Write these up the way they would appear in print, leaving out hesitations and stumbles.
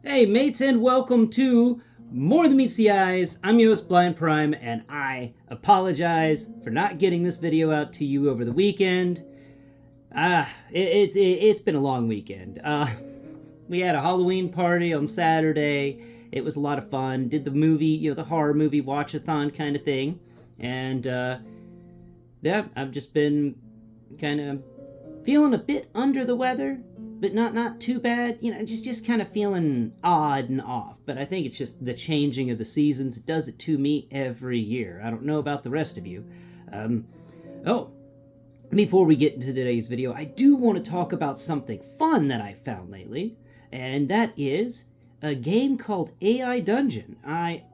Hey mates, and welcome to More Than Meets the Eyes. I'm your host Blind Prime, and I apologize for not getting this video out to you over the weekend. It's been a long weekend. We had a Halloween party on Saturday. It was a lot of fun. Did the movie, the horror movie watch-a-thon kind of thing, and yeah, I've just been kind of feeling a bit under the weather, but not too bad. Just kind of feeling odd and off. But I think it's just the changing of the seasons. It does it to me every year. I don't know about the rest of you. Oh, before we get into today's video, I do want to talk about something fun that I found lately, and that is a game called AI Dungeon. I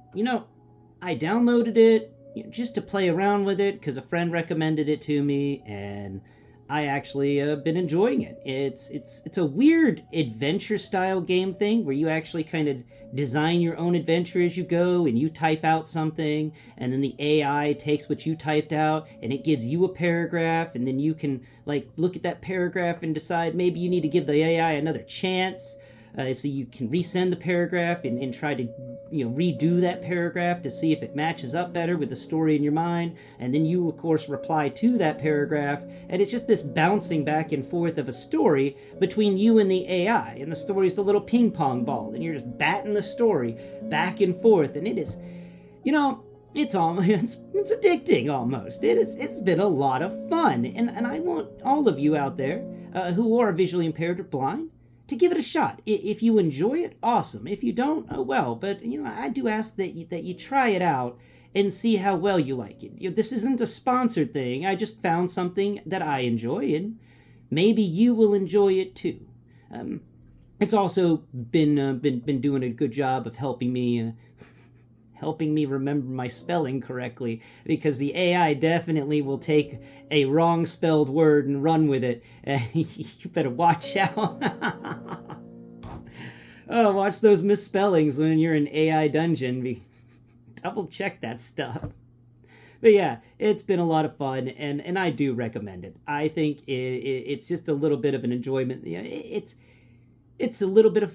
downloaded it just to play around with it because a friend recommended it to me, and I actually been enjoying it. It's a weird adventure style game thing where you actually kind of design your own adventure as you go, and you type out something, and then the AI takes what you typed out and it gives you a paragraph, and then you can like look at that paragraph and decide maybe you need to give the AI another chance. So you can resend the paragraph and try to redo that paragraph to see if it matches up better with the story in your mind, and then you of course reply to that paragraph, and it's just this bouncing back and forth of a story between you and the AI, and the story is a little ping pong ball, and you're just batting the story back and forth, and it is, it's almost it's addicting almost. It's been a lot of fun, and I want all of you out there who are visually impaired or blind to give it a shot. If you enjoy it, awesome. If you don't, oh well. But I do ask that you try it out and see how well you like it. This isn't a sponsored thing. I just found something that I enjoy, and maybe you will enjoy it too. It's also been doing a good job of helping me remember my spelling correctly, because the AI definitely will take a wrong spelled word and run with it. You better watch out. Oh, watch those misspellings when you're in AI Dungeon. Double check that stuff. But yeah, it's been a lot of fun, and I do recommend it. I think it's just a little bit of an enjoyment. It's a little bit of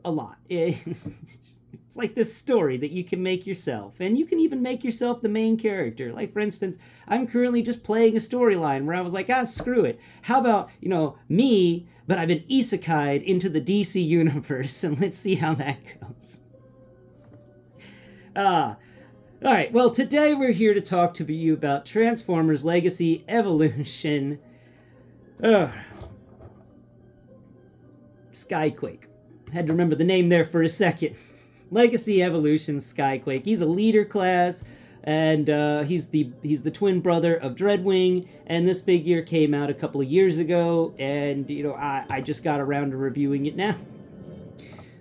a lot. It's like this story that you can make yourself, and you can even make yourself the main character. Like, for instance, I'm currently just playing a storyline where I was like, screw it. How about, me, but I've been isekai'd into the DC universe, and let's see how that goes. All right, well, today we're here to talk to you about Transformers Legacy Evolution Sky-Quake. Had to remember the name there for a second. Legacy Evolution Sky-Quake. He's a leader class, and he's the twin brother of Dreadwing, and this figure came out a couple of years ago, and I just got around to reviewing it now.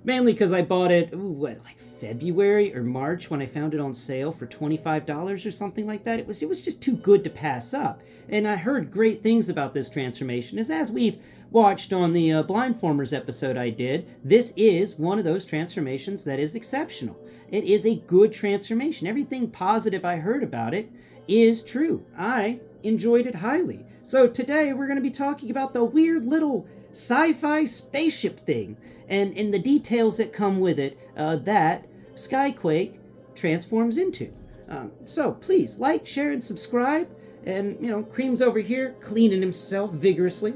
Mainly because I bought it, like February or March, when I found it on sale for $25 or something like that. It was just too good to pass up. And I heard great things about this transformation, as we've watched on the Blindformers episode I did. This is one of those transformations that is exceptional. It is a good transformation. Everything positive I heard about it is true. I enjoyed it highly. So today we're going to be talking about the weird little sci-fi spaceship thing and the details that come with it that Sky-Quake transforms into. So please like, share, and subscribe. And Cream's over here cleaning himself vigorously.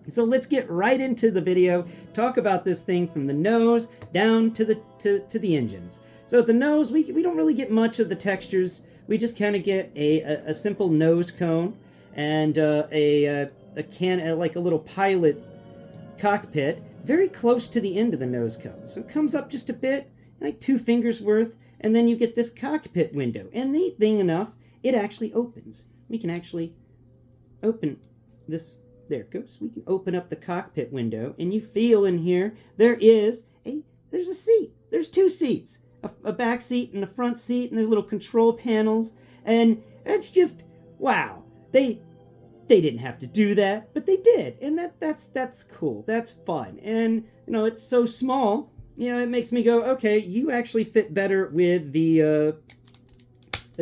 So let's get right into the video. Talk about this thing from the nose down to the engines. So at the nose, we don't really get much of the textures. We just kind of get a simple nose cone and like a little pilot cockpit very close to the end of the nose cone. So it comes up just a bit, like 2 fingers worth, and then you get this cockpit window. And neat thing enough, it actually opens. We can actually open this. There it goes. We can open up the cockpit window, and you feel in here there's a seat. There's 2 seats, a back seat and a front seat, and there's little control panels, and it's just wow. They didn't have to do that, but they did, and that's cool. That's fun, and it's so small. It makes me go, okay, you actually fit better with the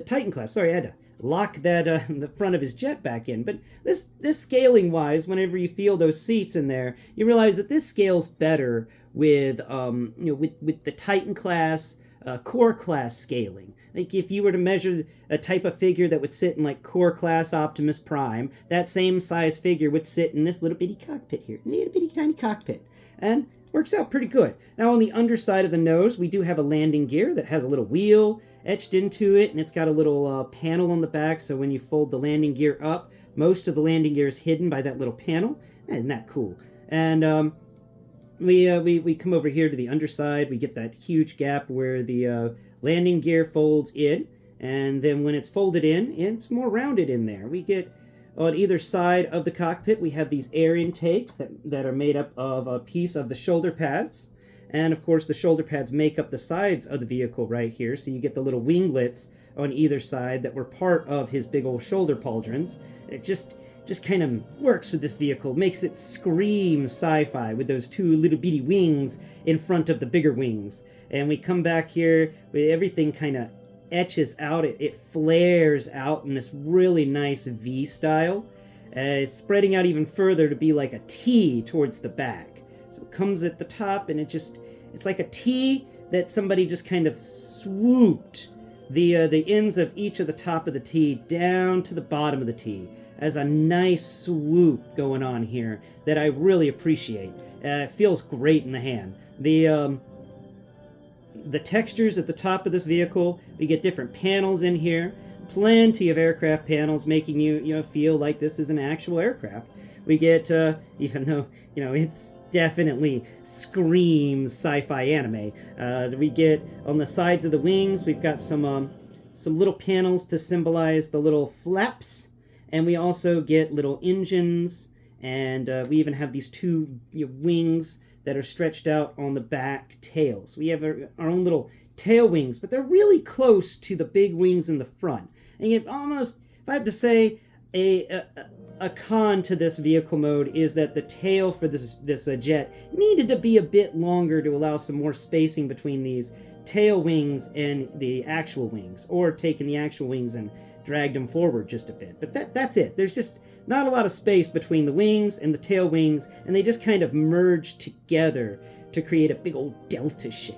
Titan class. Sorry, I lock that the front of his jet back in. But this scaling wise, whenever you feel those seats in there, you realize that this scales better with with the Titan class, core class scaling. Like if you were to measure a type of figure that would sit in like core class Optimus Prime, that same size figure would sit in this little bitty cockpit here, little bitty tiny cockpit, and works out pretty good. Now on the underside of the nose, we do have a landing gear that has a little wheel etched into it, and it's got a little panel on the back, so when you fold the landing gear up, most of the landing gear is hidden by that little panel. Isn't that cool? And we come over here to the underside. We get that huge gap where the landing gear folds in, and then when it's folded in, it's more rounded in there. We get on either side of the cockpit, we have these air intakes that are made up of a piece of the shoulder pads. And of course, the shoulder pads make up the sides of the vehicle right here. So you get the little winglets on either side that were part of his big old shoulder pauldrons. It just kind of works with this vehicle, makes it scream sci-fi with those two little bitty wings in front of the bigger wings. And we come back here, where everything kind of etches out. It flares out in this really nice V style, spreading out even further to be like a T towards the back. So it comes at the top, and it's like a T that somebody just kind of swooped the ends of each of the top of the T down to the bottom of the T as a nice swoop going on here that I really appreciate. It feels great in the hand. The textures at the top of this vehicle, we get different panels in here, plenty of aircraft panels making you feel like this is an actual aircraft. We get, even though, it's definitely screams sci-fi anime, we get on the sides of the wings, we've got some little panels to symbolize the little flaps, and we also get little engines, and we even have these two wings that are stretched out on the back tails. We have our own little tail wings, but they're really close to the big wings in the front. And you almost, if I have to say, a con to this vehicle mode is that the tail for this jet needed to be a bit longer to allow some more spacing between these tail wings and the actual wings, or taking the actual wings and dragged them forward just a bit. But that's it. There's just not a lot of space between the wings and the tail wings, and they just kind of merge together to create a big old delta shape.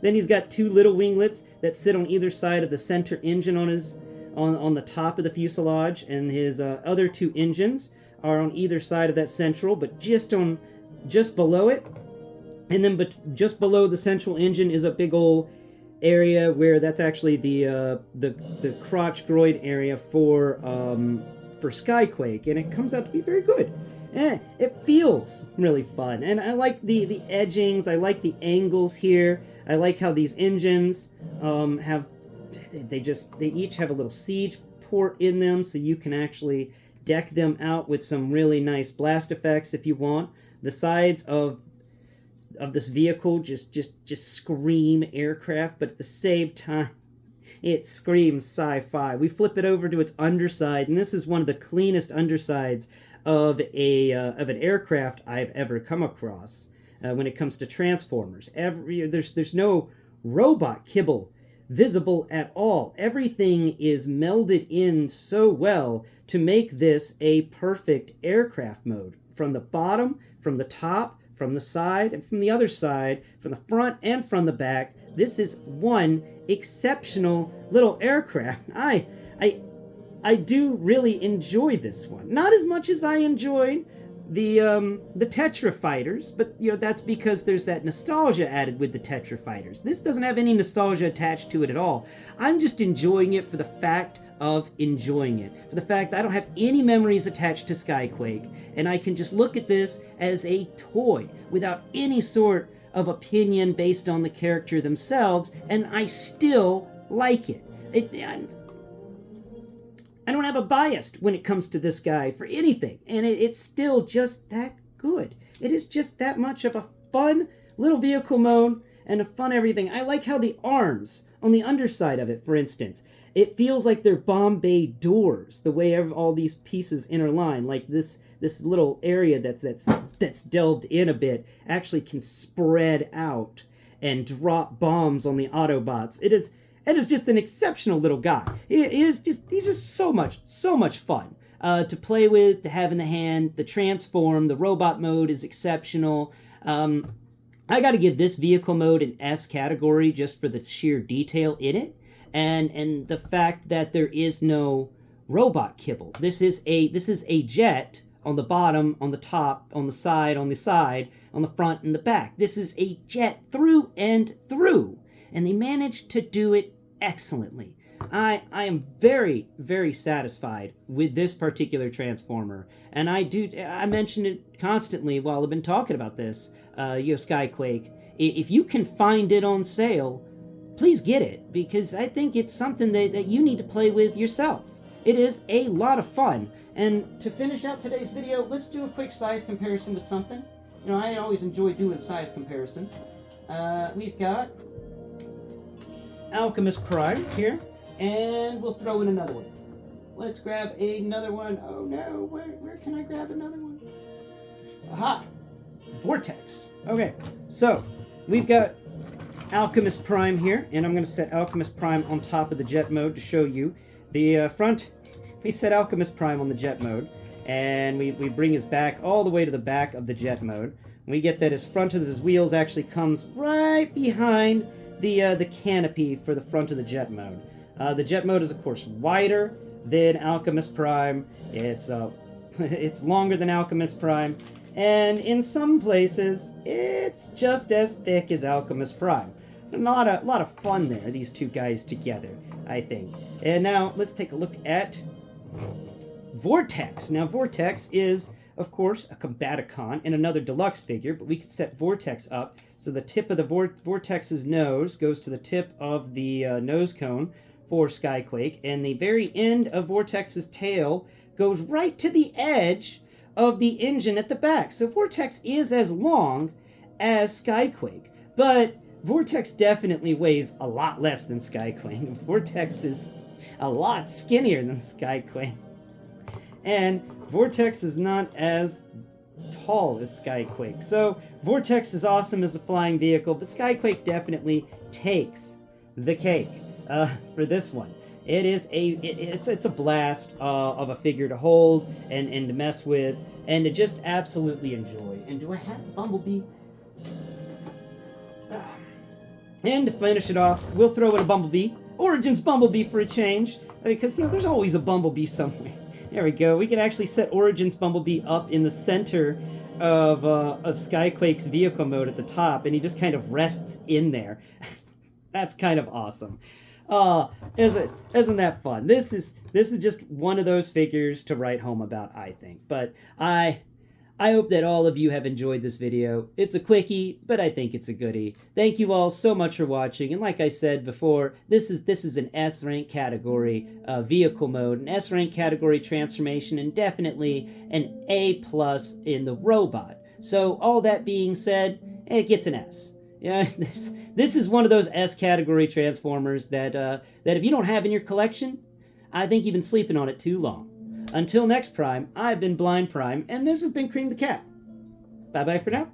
Then he's got two little winglets that sit on either side of the center engine on the top of the fuselage, and his other two engines are on either side of that central, but just below it. And then just below the central engine is a big old area where that's actually the crotch groin area for Sky-Quake, and it comes out to be very good. It feels really fun, and I like the edgings. I like the angles here. I like how these engines they each have a little siege port in them, so you can actually deck them out with some really nice blast effects if you want. The sides of this vehicle just scream aircraft, but at the same time, it screams sci-fi. We flip it over to its underside, and this is one of the cleanest undersides of an aircraft I've ever come across when it comes to Transformers. There's no robot kibble visible at all. Everything is melded in so well to make this a perfect aircraft mode. From the bottom, from the top, from the side, and from the other side, from the front and from the back, this is one exceptional little aircraft. I do really enjoy this one. Not as much as I enjoyed the Tetra Fighters, but that's because there's that nostalgia added with the Tetra Fighters. This doesn't have any nostalgia attached to it at all. I'm just enjoying it for the fact of enjoying it, for the fact that I don't have any memories attached to Sky-Quake, and I can just look at this as a toy without any sort of opinion based on the character themselves, and I still like it. I don't have a bias when it comes to this guy for anything, and it's still just that good. It is just that much of a fun little vehicle mode and a fun everything. I like how the arms on the underside of it, for instance, it feels like they're bomb bay doors, the way all these pieces interline, like this little area that's delved in a bit actually can spread out and drop bombs on the Autobots. and is just an exceptional little guy. He's just so much fun to play with, to have in the hand. The transform, the robot mode is exceptional. I got to give this vehicle mode an S category just for the sheer detail in it, and the fact that there is no robot kibble. This is a jet on the bottom, on the top, on the side, on the front, and the back. This is a jet through and through, and they managed to do it excellently. I am very, very satisfied with this particular Transformer, and I mention it constantly while I've been talking about this, Sky-Quake. If you can find it on sale, please get it, because I think it's something that you need to play with yourself. It is a lot of fun. And to finish out today's video, let's do a quick size comparison with something. You know, I always enjoy doing size comparisons. We've got Alchemist Prime here, and we'll throw in another one. Let's grab another one. Oh no, where can I grab another one? Aha! Vortex. Okay, so we've got Alchemist Prime here, and I'm going to set Alchemist Prime on top of the jet mode to show you. The front, we set Alchemist Prime on the jet mode, and we bring his back all the way to the back of the jet mode. We get that his front of his wheels actually comes right behind the canopy for the front of the jet mode. The jet mode is, of course, wider than Alchemist Prime. It's it's longer than Alchemist Prime, and in some places, it's just as thick as Alchemist Prime. A lot of fun there, these two guys together, I think. And now, let's take a look at Vortex. Now, Vortex is, of course, a Combaticon and another deluxe figure, but we could set Vortex up so the tip of the Vortex's nose goes to the tip of the nose cone for Sky-Quake, and the very end of Vortex's tail goes right to the edge of the engine at the back. So Vortex is as long as Sky-Quake, but Vortex definitely weighs a lot less than Sky-Quake. Vortex is a lot skinnier than Sky-Quake. And Vortex is not as tall as Sky-Quake. So Vortex is awesome as a flying vehicle, but Sky-Quake definitely takes the cake for this one. It's a blast of a figure to hold and to mess with and to just absolutely enjoy. And do I have Bumblebee? And to finish it off, we'll throw in a Bumblebee. Origins Bumblebee for a change, because, you know, there's always a Bumblebee somewhere. There we go. We can actually set Origins Bumblebee up in the center of Sky-Quake's vehicle mode at the top, and he just kind of rests in there. That's kind of awesome. Isn't that fun? This is just one of those figures to write home about, I think. But I hope that all of you have enjoyed this video. It's a quickie, but I think it's a goodie. Thank you all so much for watching. And like I said before, this is an S rank category vehicle mode, an S rank category transformation, and definitely an A+ in the robot. So all that being said, it gets an S. Yeah, this is one of those S category Transformers that if you don't have in your collection, I think you've been sleeping on it too long. Until next Prime, I've been Blind Prime, and this has been Cream the Cat. Bye-bye for now.